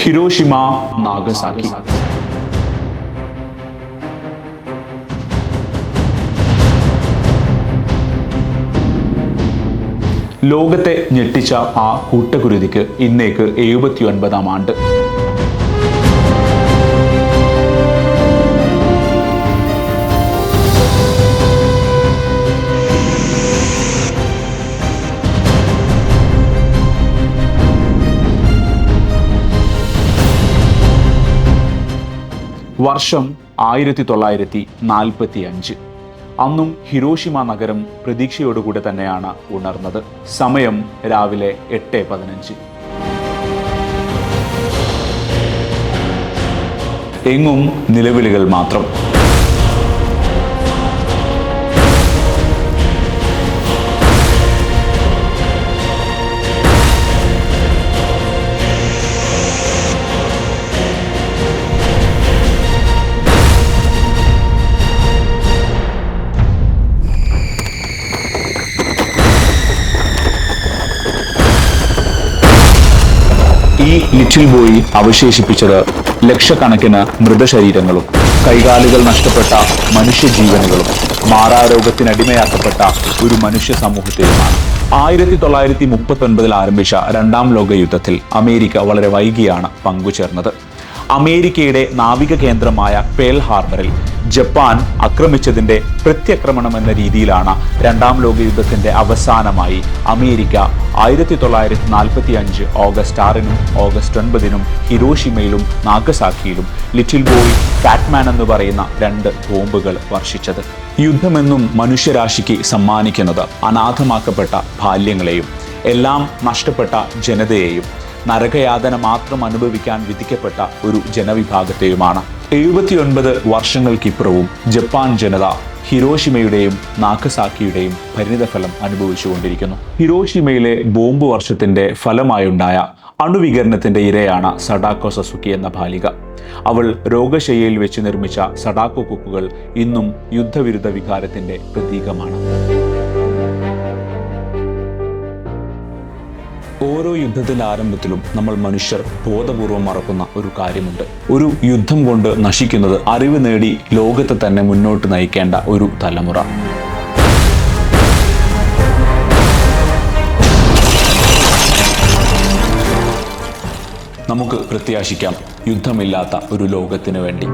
Hiroshima, Nagasaki. ലോകത്തെ ഞെട്ടിച്ച ആ കൂട്ടക്കുരുതിക്ക് ഇന്നേക്ക് 79-ാം ആണ്ട്. വർഷം 1945. അന്നും ഹിരോഷിമ നഗരം പ്രതീക്ഷയോടുകൂടി തന്നെയാണ് ഉണർന്നത്. സമയം രാവിലെ 8:15. എങ്ങും നിലവിളികൾ മാത്രം. ഈ ലിറ്റിൽ ബോയ് അവശേഷിപ്പിച്ചത് ലക്ഷക്കണക്കിന് മൃതശരീരങ്ങളും കൈകാലുകൾ നഷ്ടപ്പെട്ട മനുഷ്യജീവനുകളും മാറാരോഗത്തിനടിമയാക്കപ്പെട്ട ഒരു മനുഷ്യ സമൂഹത്തെയുമാണ്. 1939 ആരംഭിച്ച രണ്ടാം ലോക യുദ്ധത്തിൽ അമേരിക്ക വളരെ വൈകിയാണ് പങ്കുചേർന്നത്. അമേരിക്കയുടെ നാവിക കേന്ദ്രമായ പേൾ ഹാർബറിൽ ജപ്പാൻ ആക്രമിച്ചതിന്റെ പ്രത്യാക്രമണം എന്ന രീതിയിലാണ് രണ്ടാം ലോക യുദ്ധത്തിന്റെ അവസാനമായി അമേരിക്ക 1945 ഓഗസ്റ്റ് 6-നും ഓഗസ്റ്റ് 9-നും ഹിരോഷിമയിലും നാഗസാക്കിയിലും ലിറ്റിൽ ബോയ്, ഫാറ്റ്മാൻ എന്ന് പറയുന്ന 2 ബോംബുകൾ വർഷിച്ചത്. യുദ്ധമെന്നും മനുഷ്യരാശിക്ക് സമ്മാനിക്കുന്നത് അനാഥമാക്കപ്പെട്ട ബാല്യങ്ങളെയും എല്ലാം നഷ്ടപ്പെട്ട ജനതയെയും നരകയാതന മാത്രം അനുഭവിക്കാൻ വിധിക്കപ്പെട്ട ഒരു ജനവിഭാഗത്തെയുമാണ്. 79 വർഷങ്ങൾക്കിപ്പുറവും ജപ്പാൻ ജനത ഹിരോഷിമയുടെയും നാഗസാക്കിയുടെയും പരിണിതഫലം അനുഭവിച്ചുകൊണ്ടിരിക്കുന്നു. ഹിരോഷിമയിലെ ബോംബ് വർഷത്തിന്റെ ഫലമായുണ്ടായ അണുവികരണത്തിന്റെ ഇരയാണ് സഡാക്കോ സസുക്കി എന്ന ബാലിക. അവൾ രോഗശയ്യയിൽ വെച്ച് നിർമ്മിച്ച സഡാക്കോ കുക്കുകൾ ഇന്നും യുദ്ധവിരുദ്ധ വികാരത്തിന്റെ പ്രതീകമാണ്. ഓരോ യുദ്ധത്തിന്റെ ആരംഭത്തിലും നമ്മൾ മനുഷ്യർ ബോധപൂർവം മറക്കുന്ന ഒരു കാര്യമുണ്ട്. ഒരു യുദ്ധം കൊണ്ട് നശിക്കുന്നത് അറിവ് നേടി ലോകത്തെ തന്നെ മുന്നോട്ട് നയിക്കേണ്ട ഒരു തലമുറ. നമുക്ക് പ്രത്യാശിക്കാം യുദ്ധമില്ലാത്ത ഒരു ലോകത്തിന് വേണ്ടി.